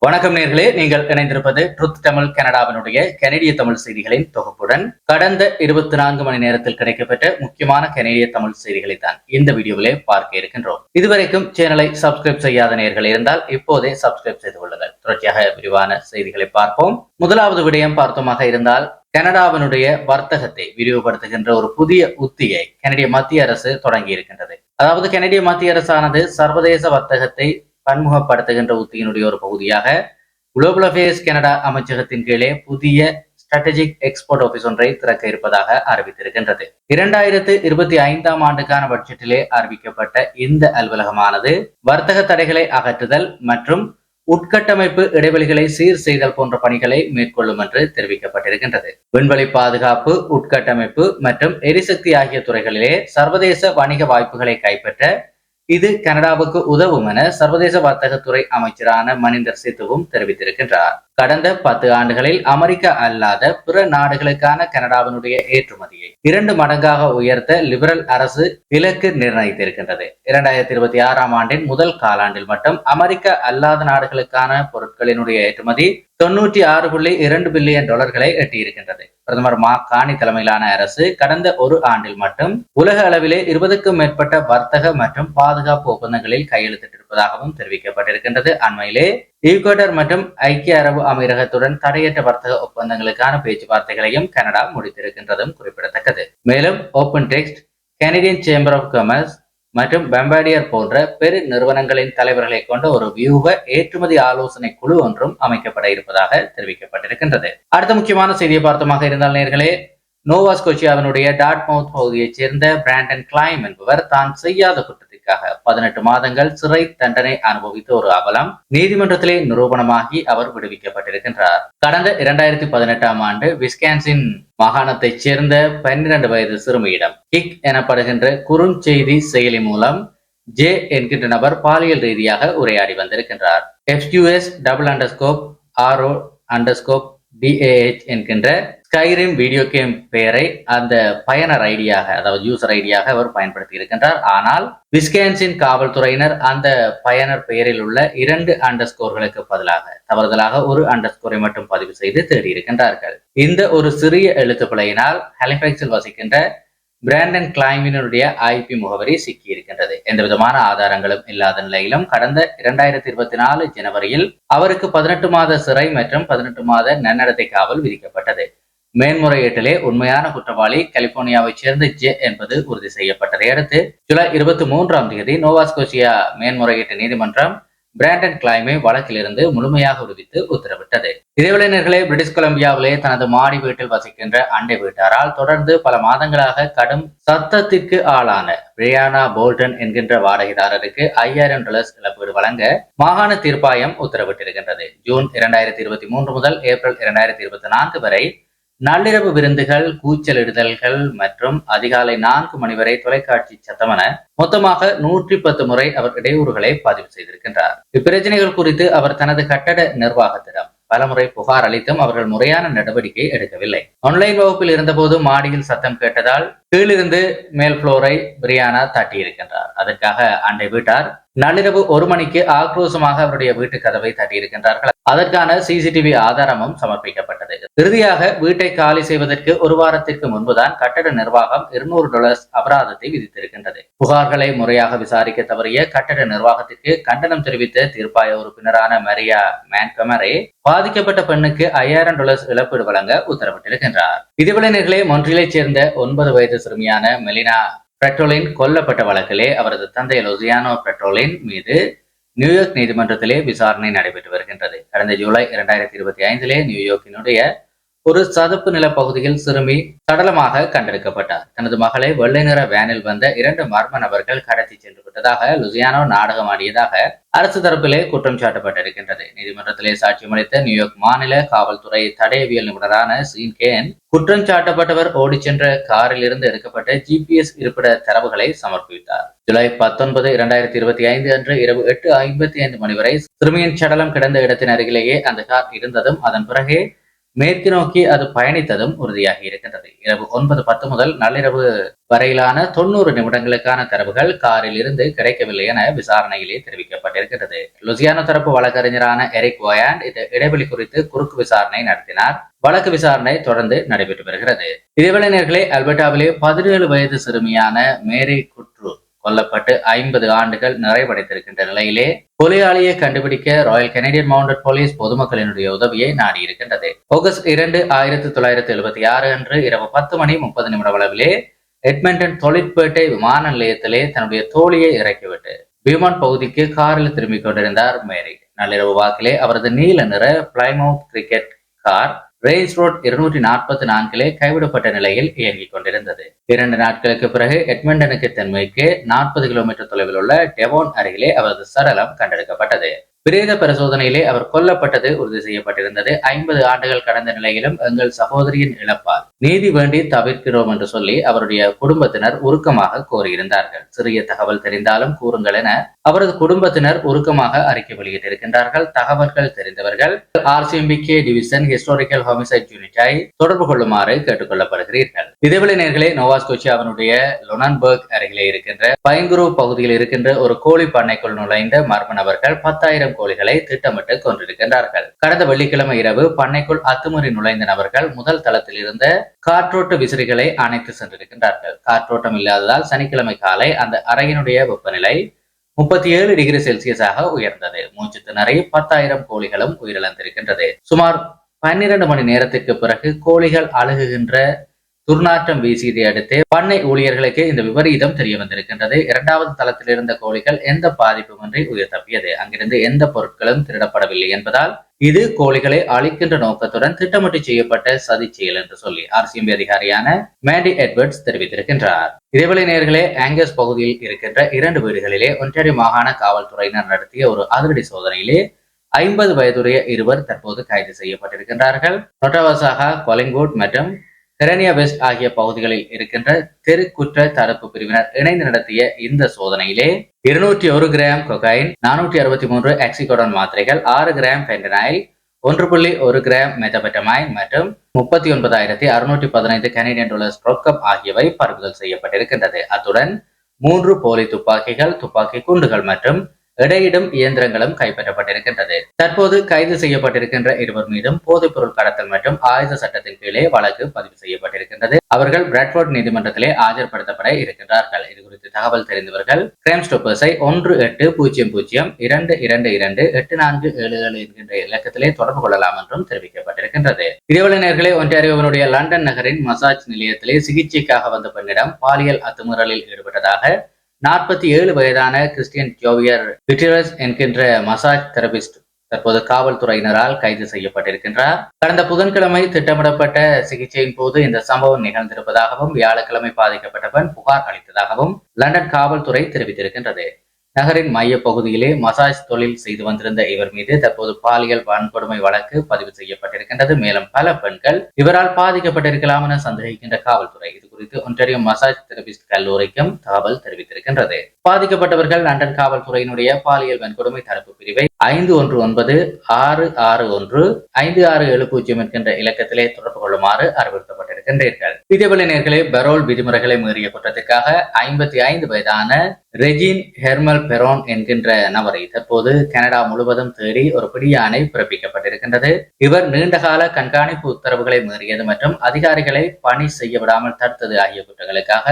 வணக்கம் நேர்களே, நீங்கள் இணைந்திருப்பது ட்ருத் தமிழ் கனடாவினுடைய கனடிய தமிழ் செய்திகளின் தொகுப்புடன் கடந்த 24 மணி நேரத்தில் கிடைக்கப்பட்ட முக்கியமான கனடிய தமிழ் செய்திகளை தான் இந்த வீடியோவிலே பார்க்க இருக்கின்றோம். இதுவரைக்கும் சேனலை சப்ஸ்கிரைப் செய்யாத நேர்கள் இருந்தால் இப்போதே சப்ஸ்கிரைப் செய்து கொள்ளுங்கள். தொடர்ச்சியாக விரிவான செய்திகளை பார்ப்போம். முதலாவது விடயம் பார்த்தோமாக இருந்தால், கனடாவினுடைய வர்த்தகத்தை விரிவுபடுத்துகின்ற ஒரு புதிய உத்தியை கனடிய மத்திய அரசு தொடங்கி இருக்கின்றது. அதாவது கனடிய மத்திய அரசானது சர்வதேச வர்த்தகத்தை பன்முகப்படுத்துகின்ற உத்தியினுடைய ஒரு பகுதியாக குளோபல் அஃபேர்ஸ் கனடா அமைச்சகத்தின் கீழே புதிய ஸ்ட்ராட்டஜிக் எக்ஸ்போர்ட் ஆபீஸ் ஒன்றை திறக்க இருப்பதாக அறிவித்திருக்கின்றது. 2025 ஆண்டுக்கான பட்ஜெட்டிலே அறிவிக்கப்பட்ட இந்த அலுவலகமானது வர்த்தக தடைகளை அகற்றுதல் மற்றும் உட்கட்டமைப்பு இடைவெளிகளை சீர் செய்தல் போன்ற பணிகளை மேற்கொள்ளும் என்று தெரிவிக்கப்பட்டிருக்கின்றது. விண்வெளி பாதுகாப்பு, உட்கட்டமைப்பு மற்றும் எரிசக்தி ஆகிய துறைகளிலே சர்வதேச வணிக வாய்ப்புகளை கைப்பற்ற இது கனடாவுக்கு உதவும் என சர்வதேச வர்த்தகத்துறை அமைச்சரான மனிந்தர் சித்துவும் தெரிவித்திருக்கின்றார். கடந்த 10 ஆண்டுகளில் அமெரிக்கா அல்லாத பிற நாடுகளுக்கான கனடாவினுடைய ஏற்றுமதியை 2 மடங்காக உயர்த்த லிபரல் அரசு இலக்கு நிர்ணயித்திருக்கின்றது. 2026 ஆண்டின் முதல் காலாண்டில் மட்டும் அமெரிக்கா அல்லாத நாடுகளுக்கான பொருட்களினுடைய ஏற்றுமதி $96.2 பில்லியன் எட்டியிருக்கின்றது. பிரதமர் கானி தலைமையிலான அரசு கடந்த ஒரு ஆண்டில் மட்டும் உலக அளவிலே 20க்கும் மேற்பட்ட வர்த்தக மற்றும் பாதுகாப்பு ஒப்பந்தங்களில் கையெழுத்திட்டிருப்பதாகவும் தெரிவிக்கப்பட்டிருக்கின்றது. அண்மையிலே ஈக்வடர் மற்றும் ஐக்கிய அரபு அமீரகத்துடன் தடையற்ற வர்த்தக ஒப்பந்தங்களுக்கான பேச்சுவார்த்தைகளையும் கனடா முடித்திருக்கின்றதும் குறிப்பிடத்தக்கது. மேலும் open text, Canadian chamber of commerce மற்றும் பம்பார்டியர் போன்ற பெரு நிறுவனங்களின் தலைவர்களை கொண்ட ஒரு வியூக ஏற்றுமதி ஆலோசனை குழு ஒன்றும் அமைக்கப்பட இருப்பதாக தெரிவிக்கப்பட்டிருக்கின்றது. அடுத்த முக்கியமான செய்தியை பார்த்தமாக இருந்தால் நேர்களே, நோவா ஸ்கோஷியாவினுடைய டார்ட்மவுத் பகுதியைச் சேர்ந்த பிராண்டன் கிளைம் என்பவர் தான் செய்யாத குற்றத்திற்காக 18 மாதங்கள் சிறை தண்டனை அனுபவித்த ஒரு அவலம் நீதிமன்றத்திலே நிரூபணமாகி அவர் விடுவிக்கப்பட்டிருக்கின்றார். கடந்த 2018 ஆண்டு விஸ்கான்சின் மாகாணத்தைச் சேர்ந்த 12 வயது சிறுமியிடம் கிக் எனப்படுகின்ற குறுஞ்செய்தி செயலி மூலம் ஜே என்கின்ற நபர் பாலியல் ரீதியாக உரையாடி வந்திருக்கின்றார். FQS_RO_DAH என்கின்ற ஸ்கைரிம் வீடியோ கேம் பெயரை அந்த பயனர் ஐடியாக, அதாவது யூசர் ஐடியாக அவர் பயன்படுத்தி இருக்கின்றார். ஆனால் விஸ்கான்சின் காவல்துறையினர் அந்த பயனர் பெயரில் உள்ள 2 அண்டர்ஸ்கோர்களுக்கு பதிலாக தவறுதலாக ஒரு அண்டர்ஸ்கோரை மட்டும் பதிவு செய்து தேடி இருக்கின்றார்கள். இந்த ஒரு சிறிய எழுத்து பிழையினால் ஹாலிஃபேக்ஸில் வசிக்கின்ற பிராண்டன் கிளைமினுடைய ஐபி முகவரி சிக்கி இருக்கின்றது. எந்த விதமான ஆதாரங்களும் இல்லாத நிலையிலும் கடந்த 2024 ஜனவரியில் அவருக்கு 18 மாத சிறை மற்றும் 18 மாத நன்னடத்தை காவல் விதிக்கப்பட்டது. மேன்முறையீட்டிலே உண்மையான குற்றவாளி கலிபோர்னியாவைச் சேர்ந்த ஜே என்பது உறுதி செய்யப்பட்டதை அடுத்து ஜூலை 23 நோவா ஸ்கோஷியா மேன்முறையீட்டு நீதிமன்றம் பிராண்டன் கிளைமை வழக்கிலிருந்து முழுமையாக விடுவித்து உத்தரவிட்டது. இதேவேளை பிரிட்டிஷ் கொலம்பியாவிலே தனது மாடி வீட்டில் வசிக்கின்ற அண்டை வீட்டாரால் தொடர்ந்து பல மாதங்களாக கடும் சத்தத்திற்கு ஆளான பிரியானா போல்டன் என்கின்ற வாடகைதாரருக்கு $5000 இழப்பீடு வழங்க மாகாண தீர்ப்பாயம் உத்தரவிட்டிருக்கின்றது. ஜூன் 2023 முதல் ஏப்ரல் 2024 வரை நள்ளிரவு விருந்துகள், கூச்சலிடுதல்கள் மற்றும் அதிகாலை 4 மணி வரை தொலைக்காட்சி சத்தம் என மொத்தமாக 110 முறை அவர் இடையூறுகளை பதிவு செய்திருக்கின்றார். இப்பிரச்சனைகள் குறித்து அவர் தனது கட்டட நிர்வாகத்திடம் பலமுறை புகார் அளித்தும் அவர்கள் முறையான நடவடிக்கை எடுக்கவில்லை. ஆன்லைன் வகுப்பில் இருந்தபோது மாடியில் சத்தம் கேட்டதால் கீழிருந்து மேல் புளோரை பிரியானா தட்டியிருக்கின்றார். அதற்காக அண்டை வீட்டார் நள்ளிரவு 1 மணிக்கு ஆக்ரோஷமாக அவருடைய வீட்டு கதவை தட்டியிருக்கின்றார்கள். அதற்கான சிசிடிவி ஆதாரமும் சமர்ப்பிக்கப்பட்டது. இறுதியாக வீட்டை காலி செய்வதற்கு ஒரு வாரத்திற்கு முன்புதான் கட்டட நிர்வாகம் $200 அபராதத்தை விதித்திருக்கின்றது. புகார்களை முறையாக விசாரிக்க தவறிய கட்டட நிர்வாகத்திற்கு கண்டனம் தெரிவித்த தீர்ப்பாய உறுப்பினரான மரியா மேன்கமரே பாதிக்கப்பட்ட பெண்ணுக்கு $5000 இழப்பீடு வழங்க உத்தரவிட்டிருக்கின்றார். இதுவேளை மொன்றியலைச் சேர்ந்த 9 வயது சிறுமியான மெலினா பெட்ரோலின் கொல்லப்பட்ட வழக்கிலே அவரது தந்தை லூசியானோ பெட்ரோலின் மீது நியூயார்க் நீதிமன்றத்திலே விசாரணை நடைபெற்று வருகின்றது. கடந்த ஜூலை 2025 நியூயார்க்கினுடைய ஒரு சதுப்பு நில பகுதியில் சிறுமி சடலமாக கண்டெடுக்கப்பட்டார். தனது மகளை வெள்ளை நிற வேனில் வந்த 2 மர்ம நபர்கள் கடத்தி சென்று விட்டதாக லூசியானோ நாடகம் ஆடியதாக அரசு தரப்பிலே குற்றம் சாட்டப்பட்டிருக்கின்றது. நீதிமன்றத்திலே சாட்சியமளித்த நியூயார்க் மாநில காவல்துறை தடயவியல் நிபுணரான சீன் கேன் குற்றம் சாட்டப்பட்டவர் ஓடி சென்ற காரில் இருந்து எடுக்கப்பட்ட GPS இருப்பிட தரவுகளை சமர்ப்பித்தார். ஜூலை 19, 2025 அன்று இரவு 8:55 மணி வரை சிறுமியின் சடலம் கிடந்த இடத்தின் அருகிலேயே அந்த கார் இருந்ததும் அதன் பிறகே மேற்கு நோக்கி அது பயணித்ததும் உறுதியாகி இருக்கின்றது. இரவு 9:10 முதல் நள்ளிரவு வரையிலான 90 நிமிடங்களுக்கான தரவுகள் காரில் இருந்து கிடைக்கவில்லை என விசாரணையிலே தெரிவிக்கப்பட்டிருக்கிறது. லுசியானோ தரப்பு வழக்கறிஞரான எரிக் வயாண்ட் இந்த இடைவெளி குறித்து குறுக்கு விசாரணை நடத்தினார். வழக்கு விசாரணை தொடர்ந்து நடைபெற்று வருகிறது. இதேவேளை நேர்களே, அல்பர்டாவிலே 17 வயது சிறுமியான மேரி குட்ரு கொல்லப்பட்டு 50 ஆண்டுகள் நிறைவடைந்திருக்கின்ற நிலையிலே கொலையாளியை கண்டுபிடிக்க ராயல் கனடியன் மவுண்டட் போலீஸ் பொதுமக்களினுடைய உதவியை நாடியிருக்கின்றது. ஆகஸ்ட் 2, 1976 அன்று இரவு 10:30 அளவிலே எட்மண்டன் தொழிற்பேட்டை விமான நிலையத்திலே தன்னுடைய தோழியை இறக்கிவிட்டு பியூமான் பகுதிக்கு காரில் திரும்பிக் கொண்டிருந்தார் மேரி. நள்ளிரவு வாக்கிலே அவரது நீல நிற Plymouth cricket car range road 244 கைவிடப்பட்ட நிலையில் இயங்கிக் கொண்டிருந்தது. 2 நாட்களுக்கு பிறகு எட்மண்டனுக்கு தென்மேற்கு 40 கிலோமீட்டர் தொலைவில் உள்ள டெவோன் அருகிலே அவரது சடலம் கண்டெடுக்கப்பட்டது. பிரேத பரிசோதனையிலே அவர் கொல்லப்பட்டது உறுதி செய்யப்பட்டிருந்தது. 50 ஆண்டுகள் கடந்த நிலையிலும் எங்கள் சகோதரியின் இழப்பால் நீதி வேண்டி தவிர்க்கிறோம் என்று சொல்லி அவருடைய குடும்பத்தினர் உருக்கமாக கோரியிருந்தார்கள். சிறிய தகவல் தெரிந்தாலும் கூறுங்கள் என அவரது குடும்பத்தினர் உருக்கமாக அறிக்கை வெளியிட்டிருக்கின்றார்கள். தகவல்கள் தெரிந்தவர்கள் RCMP டிவிஷன் ஹிஸ்டாரிக்கல் ஹோமிசைட் யூனிட்டை தொடர்பு கொள்ளுமாறு கேட்டுக் கொள்ளப்படுகிறீர்கள். இதேவேளை நேர்களே, நோவா ஸ்கோச்சியாவினுடைய லொனன்பர்க் அருகிலே இருக்கின்ற பைன்குரூ பகுதியில் இருக்கின்ற ஒரு கோழி பண்ணைக்குள் நுழைந்த மர்ம நபர்கள் 10,000 கோழிகளை திட்டமிட்டு கொண்டிருக்கின்றார்கள். கடந்த வெள்ளிக்கிழமை இரவு பண்ணைக்குள் அத்துமீறி நுழைந்த நபர்கள் முதல் தளத்தில் இருந்த காற்றோட்ட விசிறிகளை அணைத்து சென்றிருக்கின்றார்கள். காற்றோட்டம் இல்லாததால் சனிக்கிழமை காலை அந்த அறையினுடைய வெப்பநிலை 37 டிகிரி செல்சியஸாக உயர்ந்தது. மூச்சு திணறி 10,000 கோழிகளும் உயிரிழந்திருக்கின்றது. சுமார் 12 மணி நேரத்திற்கு பிறகு கோழிகள் அழுகுகின்ற துர்நாற்றம் வீசியதை அடுத்து பண்ணை ஊழியர்களுக்கு இந்த விபரீதம் தெரிய வந்திருக்கின்றது. 2வது தளத்தில் இருந்த கோழிகள் எந்த பாதிப்புமின்றி உயிர் தப்பியது. அங்கிருந்து எந்த பொருட்களும் திருடப்படவில்லை என்பதால் இது கோழிகளை அழிக்கின்ற நோக்கத்துடன் திட்டமிட்டு செய்யப்பட்ட சதி செயல் என்று சொல்லி RCMP அதிகாரியான மேண்டி எட்வர்ட்ஸ் தெரிவித்திருக்கின்றார். இதேவேளை நேர்களே, ஆங்கஸ் பகுதியில் இருக்கின்ற 2 வீடுகளிலே ஒன்டாரியோ மாகாண காவல்துறையினர் நடத்திய ஒரு அதிரடி சோதனையிலே 50 வயதுடைய இருவர் தற்போது கைது செய்யப்பட்டிருக்கின்றார்கள். நொட்டாவாசாகா, கொலிங்வுட் மற்றும் ஹெரனியா வெஸ்ட் ஆகிய பகுதிகளில் இருக்கின்ற தெரு குற்ற தடுப்பு பிரிவினர் இணைந்து நடத்திய இந்த சோதனையிலே 201 கிராம் கொகைன், 463 ஆக்சிகோடன் மாத்திரைகள், 6 கிராம் பென்டனைல், 1.1 கிராம் மெத்தபெட்டமைன் மற்றும் 39,615 கனடியன் டாலர்ஸ் ரொக்கம் ஆகியவை பறிமுதல் செய்யப்பட்டிருக்கின்றது. அத்துடன் 3 போலி துப்பாக்கிகள், துப்பாக்கி குண்டுகள் மற்றும் எடையிடும் இயந்திரங்களும் கைப்பற்றப்பட்டிருக்கின்றது. தற்போது கைது செய்யப்பட்டிருக்கின்ற இருவர் மீதும் போதைப்பொருள் கடத்தல் மற்றும் ஆயுத சட்டத்தின் கீழே வழக்கு பதிவு செய்யப்பட்டிருக்கின்றது. அவர்கள் பிராட்ஃபோர்ட் நீதிமன்றத்திலே ஆஜர்படுத்தப்பட இருக்கின்றார்கள். இது குறித்து தகவல் தெரிந்தவர்கள் கிரைம் ஸ்டாப்பர்ஸை 1800-222-8477 என்கின்ற இலக்கத்திலே தொடர்பு கொள்ளலாம் என்றும் தெரிவிக்கப்பட்டிருக்கின்றது. இதேவேளை நேர்களே, ஒன்டாரியோவினுடைய லண்டன் நகரின் மசாஜ் நிலையத்திலே சிகிச்சைக்காக வந்த பெண்ணிடம் பாலியல் அத்துமீறலில் ஈடுபட்டதாக 47 வயதான கிறிஸ்டியன் ஜோவியர் விட்டிரஸ் என்கின்ற மசாஜ் தெரபிஸ்ட் தற்போது காவல்துறையினரால் கைது செய்யப்பட்டிருக்கின்றார். கடந்த புதன்கிழமை திட்டமிடப்பட்ட சிகிச்சையின் போது இந்த சம்பவம் நிகழ்ந்திருப்பதாகவும் வியாழக்கிழமை பாதிக்கப்பட்ட பெண் புகார் அளித்ததாகவும் லண்டன் காவல்துறை தெரிவித்திருக்கின்றது. நகரின் மைய பகுதியிலே மசாஜ் தொழில் செய்து வந்திருந்த இவர் மீது தற்போது பாலியல் வன்கொடுமை வழக்கு பதிவு செய்யப்பட்டிருக்கின்றது. மேலும் பல பெண்கள் இவரால் பாதிக்கப்பட்டிருக்கலாம் என சந்தேகிக்கின்ற காவல்துறை இது குறித்து ஒன்டாரியோ மசாஜ் தெரபிஸ்ட் கல்லூரிக்கும் தகவல் தெரிவித்திருக்கின்றது. பாதிக்கப்பட்டவர்கள் லண்டன் காவல்துறையினுடைய பாலியல் வன்கொடுமை தடுப்பு பிரிவை 5196615670 என்கின்ற இலக்கத்திலே தொடர்பு கொள்ளுமாறு அறிவுறுத்தப்பட்டிருக்கின்றீர்கள். இதேவேளை நேர்களே, பரோல் விதிமுறைகளை மீறிய குற்றத்திற்காக 55 வயதான ரெஜின் ஹெர்மல் பெரோன் என்கின்ற நபரை தற்போது கனடா முழுவதும் தேடி ஒரு பிடியாணை பிறப்பிக்கப்பட்டிருக்கின்றது. இவர் நீண்டகால கண்காணிப்பு உத்தரவுகளை மீறியது மற்றும் அதிகாரிகளை பணி செய்ய விடாமல் தடுத்தது ஆகிய குற்றங்களுக்காக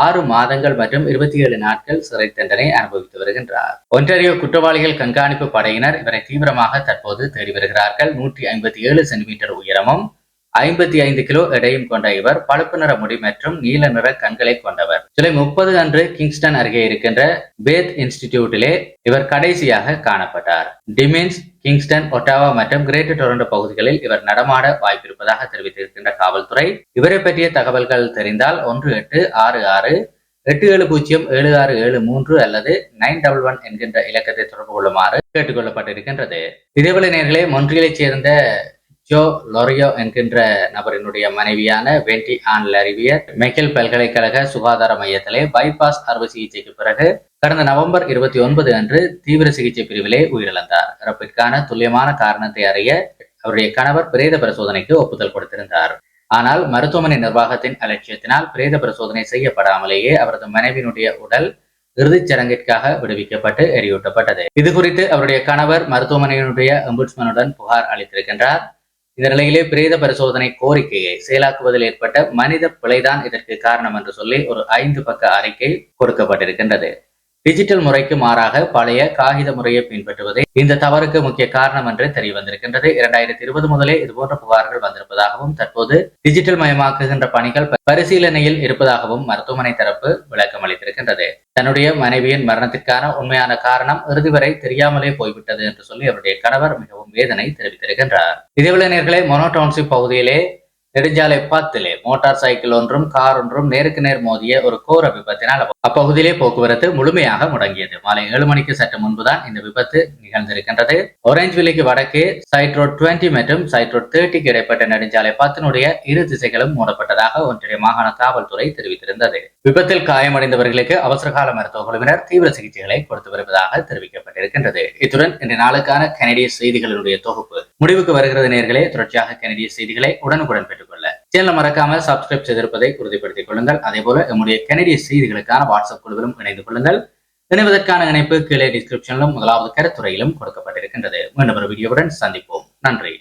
6 மாதங்கள் மற்றும் 27 நாட்கள் சிறை தண்டனை அனுபவித்து வருகின்றார். ஒன்டாரியோ குற்றவாளிகள் கண்காணிப்பு படையினர் இவரை தீவிரமாக தற்போது தேடி வருகிறார்கள். 157 சென்டிமீட்டர் உயரமும் 55 கிலோ எடையும் கொண்ட இவர் பழுப்பு நிற முடி மற்றும் நீல நிற கண்களை கொண்டவர். ஜூலை 30 அன்று கிங்ஸ்டன் அருகே இருக்கின்ற பேத் இன்ஸ்டிடியூட்டிலே இவர் கடைசியாக காணப்பட்டார். டிமின்ஸ், கிங்ஸ்டன், ஒட்டாவா மற்றும் கிரேட்டர் டொரண்டோ பகுதிகளில் இவர் நடமாட வாய்ப்பிருப்பதாக தெரிவித்திருக்கின்ற காவல்துறை இவரை பற்றிய தகவல்கள் தெரிந்தால் 1866-870-7673 அல்லது 911 என்கின்ற இலக்கத்தை தொடர்பு கொள்ளுமாறு கேட்டுக் கொள்ளப்பட்டிருக்கின்றது. இதேவேளை நேர்களே, மொன்ட்ரியலைச் சேர்ந்த ஜோ லோரியோ என்கின்ற நபரினுடைய மனைவியான வெண்டி ஆன் லரிவியர் மெக்கல் பல்கலைக்கழக சுகாதார மையத்திலே பைபாஸ் அறுவை சிகிச்சைக்கு பிறகு கடந்த நவம்பர் 29 அன்று தீவிர சிகிச்சை பிரிவிலே உயிரிழந்தார். இறப்பிற்கான துல்லியமான காரணத்தை அறிய அவருடைய கணவர் பிரேத பரிசோதனைக்கு ஒப்புதல் கொடுத்திருந்தார். ஆனால் மருத்துவமனை நிர்வாகத்தின் அலட்சியத்தினால் பிரேத பரிசோதனை செய்யப்படாமலேயே அவரது மனைவியினுடைய உடல் இறுதிச் சடங்கிற்காக விடுவிக்கப்பட்டு எரியூட்டப்பட்டது. இது குறித்து அவருடைய கணவர் மருத்துவமனையினுடைய அம்புட்ஸ்மனுடன் புகார் அளித்திருக்கின்றார். இந்த நிலையிலே பிரேத பரிசோதனை கோரிக்கையை செயலாக்குவதில் ஏற்பட்ட மனித பிழைதான் இதற்கு காரணம் என்று சொல்லி ஒரு 5 பக்க அறிக்கை கொடுக்கப்பட்டிருக்கின்றது. டிஜிட்டல் முறைக்கு மாறாக பழைய காகித முறையை பின்பற்றுவதே இந்த தவறுக்கு முக்கிய காரணம் என்று தெரிய வந்திருக்கின்றது. 2020 முதலே இதுபோன்ற புகார்கள் வந்திருப்பதாகவும் தற்போது டிஜிட்டல் மயமாக்குகின்ற பணிகள் பரிசீலனையில் இருப்பதாகவும் மருத்துவமனை தரப்பு விளக்கம் அளித்திருக்கின்றது. தன்னுடைய மனைவியின் மரணத்திற்கான உண்மையான காரணம் இறுதி வரை தெரியாமலே போய்விட்டது என்று சொல்லி அவருடைய கணவர் மிகவும் வேதனை தெரிவித்திருக்கின்றார். இதேவேளை நேர்களே, மொனோ டவுன்ஷிப் பகுதியிலே நெடுஞ்சாலை 10 மோட்டார் சைக்கிள் ஒன்றும் கார் ஒன்றும் நேருக்கு நேர் மோதிய ஒரு கோர விபத்தினால் அப்பகுதியிலே போக்குவரத்து முழுமையாக முடங்கியது. மாலை 7 மணிக்கு சற்று முன்புதான் இந்த விபத்து நிகழ்ந்திருக்கின்றது. ஒரேஞ்ச்வில்லிக்கு வடக்கே சைட் ரோட் 20 மற்றும் சைட் ரோட் 30க்கு இடைப்பட்ட நெடுஞ்சாலை 10 இரு திசைகளும் மூடப்பட்டதாக ஒன்றிய மாகாண காவல்துறை தெரிவித்திருந்தது. விபத்தில் காயமடைந்தவர்களுக்கு அவசரகால மருத்துவ குழுவினர் தீவிர சிகிச்சைகளை கொடுத்து வருவதாக தெரிவிக்கப்பட்டிருக்கின்றது. இத்துடன் இன்றைய நாளுக்கான கனடிய செய்திகளுடைய தொகுப்பு முடிவுக்கு வருகிறது. நேர்களே, தொடர்ச்சியாக கனடிய செய்திகளை உடனுக்குடன் பெற்றுக்கொள்ள சேனலை மறக்காமல் சப்ஸ்கிரைப் செய்திருப்பதை உறுதிப்படுத்திக் கொள்ளுங்கள். அதேபோல நம்முடைய கனடிய செய்திகளுக்கான வாட்ஸ்அப் குழுவிலும் இணைந்து கொள்ளுங்கள். இணைவதற்கான இணைப்பு கீழே டிஸ்கிரிப்ஷனிலும் முதலாவது கருத்துறையிலும் கொடுக்கப்பட்டிருக்கின்றது. மீண்டும் ஒரு வீடியோவுடன் சந்திப்போம். நன்றி.